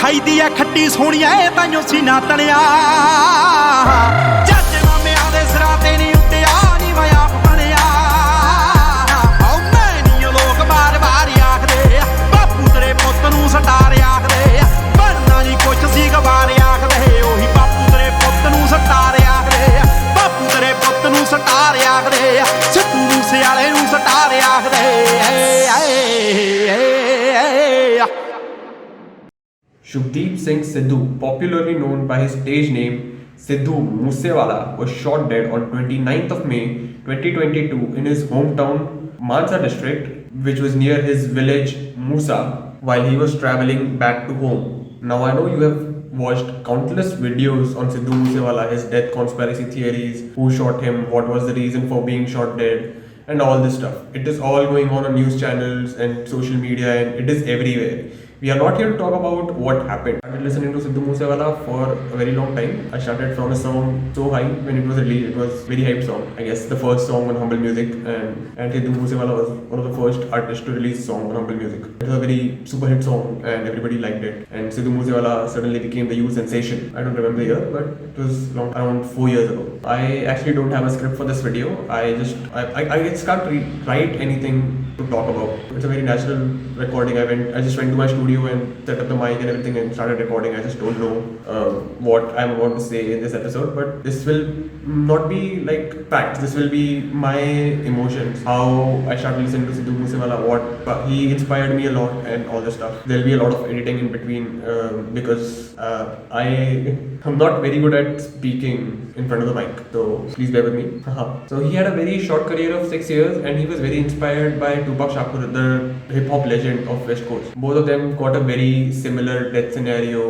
ਖਾਈ ਦੀ ਐ ਖੱਟੀ ਸੋਹਣੀਆਂ ਇਹ ਤਾਈਓ ਸੀਨਾ ਤਣਿਆ ਜੱਜ ਮਾਮਿਆਂ ਦੇ ਸਿਰਾਂ ਤੇ ਨਹੀਂ ਉੱਡਿਆ ਨੀ ਮੈਂ ਆਪ ਬਣਿਆ ਓ ਮੈਂ ਨੀ ਲੋਕ ਬਾਰ-ਬਾਰ ਆਖਦੇ ਬਾਪੂ ਤੇਰੇ ਪੁੱਤ ਨੂੰ ਸਟਾਰ ਆਖਦੇ ਬਣਨਾ ਨਹੀਂ ਕੁਛ ਸੀ ਗਵਾਰ ਆਖਦੇ ਉਹੀ ਬਾਪੂ ਤੇਰੇ ਪੁੱਤ ਨੂੰ ਸਟਾਰ ਆਖਦੇ ਬਾਪੂ ਤੇਰੇ ਪੁੱਤ ਨੂੰ ਸਟਾਰ ਆਖਦੇ ਸਿੱਧੂ ਮੂਸੇਵਾਲੇ ਨੂੰ ਸਟਾਰ ਆਖਦੇ Shukdeep Singh Sidhu, popularly known by his stage name Sidhu Moosewala, was shot dead on 29th of May 2022 in his hometown Mansa district, which was near his village Moosa, while he was traveling back to home. Now I know you have watched countless videos on Sidhu Moosewala, his death conspiracy theories, who shot him, what was the reason for being shot dead, and all this stuff. It is all going on news channels and social media, and it is everywhere. We are not here to talk about what happened. I started listening to Sidhu Moosewala for a very long time. I started from a song So High when it was released. It was a very hyped song. I guess the first song on Humble Music, and Sidhu Moosewala was one of the first artists to release a song on Humble Music. It was a very super hit song and everybody liked it. And Sidhu Moosewala suddenly became the youth sensation. I don't remember the year, but it was around 4 years ago. I actually don't have a script for this video. I just can't write anything to talk about. It's a very natural recording. I just went to my studio and set up the mic and everything and started recording. I just don't know what I'm about to say in this episode, but this will not be like facts. This will be my emotions, how I started listening to Sidhu Moosewala, what he inspired me a lot and all this stuff. There'll be a lot of editing in between because I am not very good at speaking in front of the mic, so please bear with me. So he had a very short career of 6 years and he was very inspired by Tupac Shakur, the hip-hop legend of West Coast. Both of them got a very similar death scenario.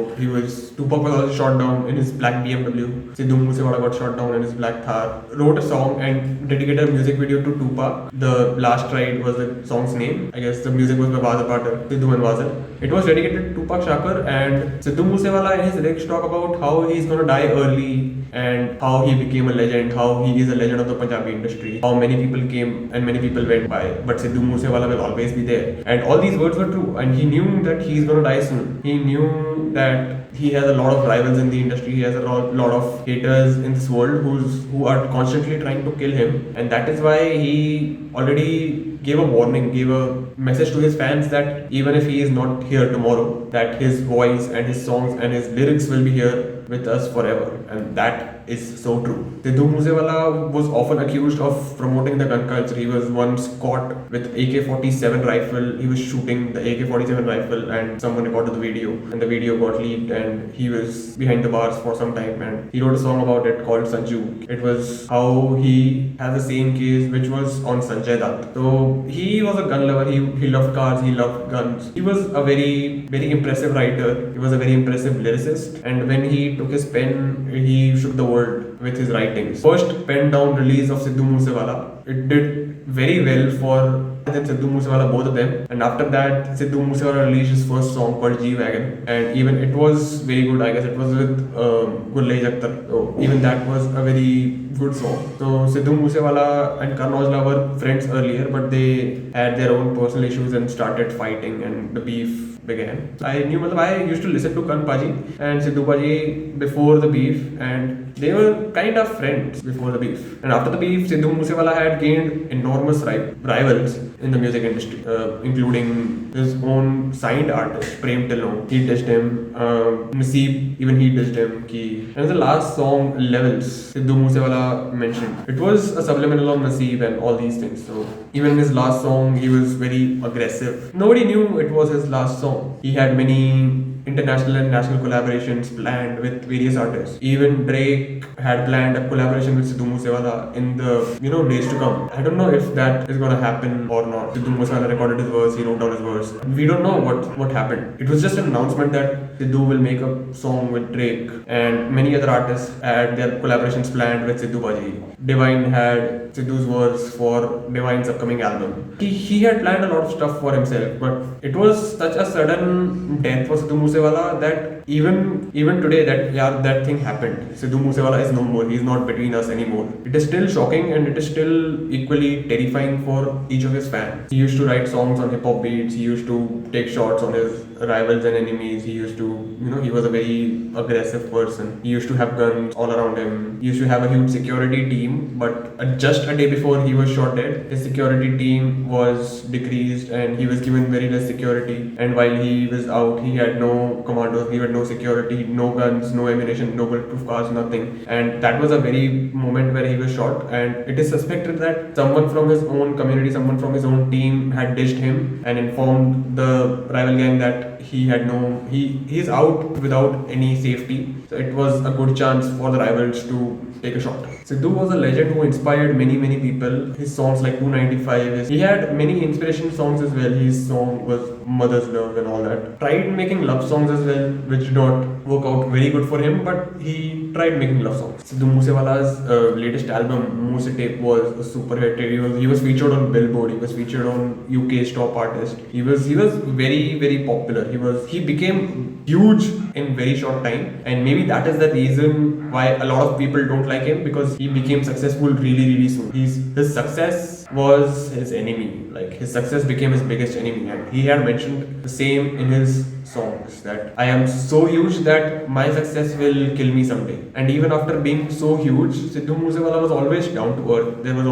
Tupac was also shot down in his black BMW. Sidhu Moosewala got shot down in his black Thar. Wrote a song and dedicated a music video to Tupac. The Last Ride was the song's name. I guess the music was by Wazir Patel, Sidhu and Wazir. It was dedicated to Tupac Shakur, and Sidhu Moosewala in his lyrics talk about how he's gonna die early and how he became a legend, how he is a legend of the Punjabi industry, how many people came and many people went by, but Sidhu Moosewala will always be there. And all these words were true, and he knew that he's gonna die soon. He knew that he has a lot of rivals in the industry. He has a lot of haters in this world who are constantly trying to kill him, and that is why he already gave a warning, gave a message to his fans that even if he is not here tomorrow, that his voice and his songs and his lyrics will be here with us forever, and that is so true. Sidhu Moosewala was often accused of promoting the gun culture. He was once caught with AK-47 rifle. He was shooting the AK-47 rifle and someone recorded the video, and the video got leaked and he was behind the bars for some time, and he wrote a song about it called Sanju. It was how he has the same case which was on Sanjay Dutt. So he was a gun lover. He loved cars, he loved guns. He was a very impressive writer. He was a very impressive lyricist, and when he took his pen, he shook the world with his writings. First pen down release of Sidhu Moosewala, it did very well for Sidhu Moosewala, both of them, and after that Sidhu Moosewala released his first song called G-Wagon, and even it was very good. I guess it was with Gulleij Akhtar, so even that was a very good song. So Sidhu Moosewala and Karan Aujla were friends earlier, but they had their own personal issues and started fighting, and the beef began. I used to listen to Karan Paji and Sidhu Paji before the beef, and they were kind of friends before the beef. And after the beef, Sidhu Moosewala had gained enormous rivals in the music industry, including his own signed artist Prem Tillo. He dissed him. Naseeb, even he dissed him. And the last song, Levels, Sidhu Moosewala mentioned. It was a subliminal on Naseeb and all these things. So even in his last song, he was very aggressive. Nobody knew it was his last song. He had many international and national collaborations planned with various artists. Even Drake had planned a collaboration with Sidhu Moosewala in the days to come. I don't know if that is gonna happen or not. Sidhu Moosewala recorded his verse, he wrote down his verse. We don't know what happened. It was just an announcement that Sidhu will make a song with Drake, and many other artists had their collaborations planned with Sidhu Paji. Divine had Sidhu's verse for Divine's upcoming album. He had planned a lot of stuff for himself, but it was such a sudden death for Sidhu Moosewala that even today that thing happened. Sidhu Moosewala is no more. He is not between us anymore. It is still shocking and it is still equally terrifying for each of his fans. He used to write songs on hip hop beats. He used to take shots on his rivals and enemies. He used to he was a very aggressive person. He used to have guns all around him. He used to have a huge security team, but just a day before he was shot dead, his security team was decreased and he was given very less security. And while he was out, he had no commandos, he had no security, no guns, no ammunition, no bulletproof cars, nothing. And that was a very moment where he was shot. And it is suspected that someone from his own community, someone from his own team had dished him and informed the rival gang that he's out without any safety. So it was a good chance for the rivals to take a shot. Sidhu was a legend who inspired many people. His songs like 295, he had many inspiration songs as well. His song was Mother's Love and all that. Tried making love songs as well, which did not work out very good for him, but he tried making love songs. Sidhu Moosewala's latest album, Moose Tape, was a super hit. He was featured on Billboard. He was featured on UK's top artist. He was very popular. He became huge in very short time, and maybe that is the reason why a lot of people don't like him, because he became successful really soon. His success was his enemy. Like, his success became his biggest enemy, and he had mentioned the same in his songs, that I am so huge that my success will kill me someday. And even after being so huge, Sidhu Moosewala was always down to earth. He was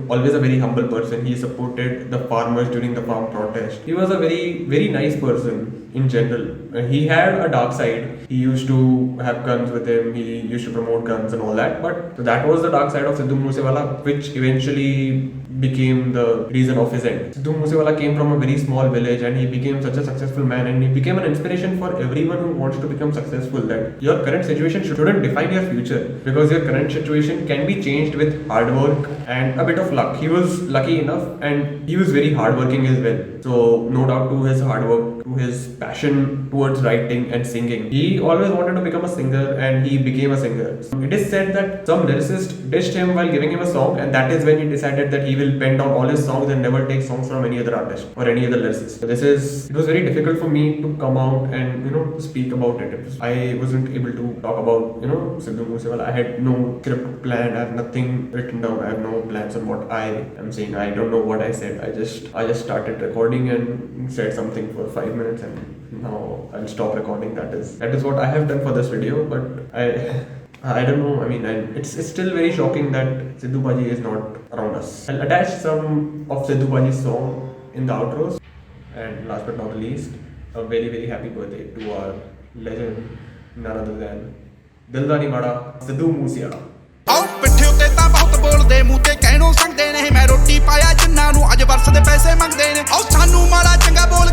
always a very humble person. He supported the farmers during the farm protest. He was a very nice person in general. He had a dark side. He used to have guns with him. He used to promote guns and all that. But so that was the dark side of Sidhu Moosewala, which eventually became the reason of his end. Sidhu Moosewala came from a very small village and he became such a successful man, and he became an inspiration for everyone who wants to become successful, that your current situation shouldn't define your future, because your current situation can be changed with hard work and a bit of luck. He was lucky enough, and he was very hardworking as well. So no doubt to his hard work, to his passion towards writing and singing. He always wanted to become a singer, and he became a singer. It is said that some lyricist dished him while giving him a song, and that is when he decided that he will pen down all his songs and never take songs from any other artist or any other lyricist. So it was very difficult for me to come out and speak about it. I wasn't able to talk about Sidhu Moosewala. I had no script planned. I have nothing written down. I have no plans on what I am saying. I don't know what I said. I just started recording and said something for 5 minutes, and now I'll stop recording. That is what I have done for this video. But I don't know. I mean, it's still very shocking that Sidhu Baji is not around us. I'll attach some of Sidhu Baji's song in the outros. And last but not least, a very happy birthday to our legend, none other than Dildani Mada, Sidhu Moosewala. ਆਓ ਪਿੱਠੇ ਉੱਤੇ ਤਾਂ ਬਹੁਤ ਬੋਲਦੇ, ਮੂੰਹ ਤੇ ਕਹਿਣੋਂ ਸੰਗਦੇ ਨੇ, ਮੈਂ ਰੋਟੀ ਪਾਇਆ ਜਿੰਨਾਂ ਨੂੰ ਅੱਜ ਵਰਸ ਦੇ ਪੈਸੇ ਮੰਗਦੇ ਨੇ। ਆਓ ਸਾਨੂੰ ਮਾੜਾ ਚੰਗਾ ਬੋਲ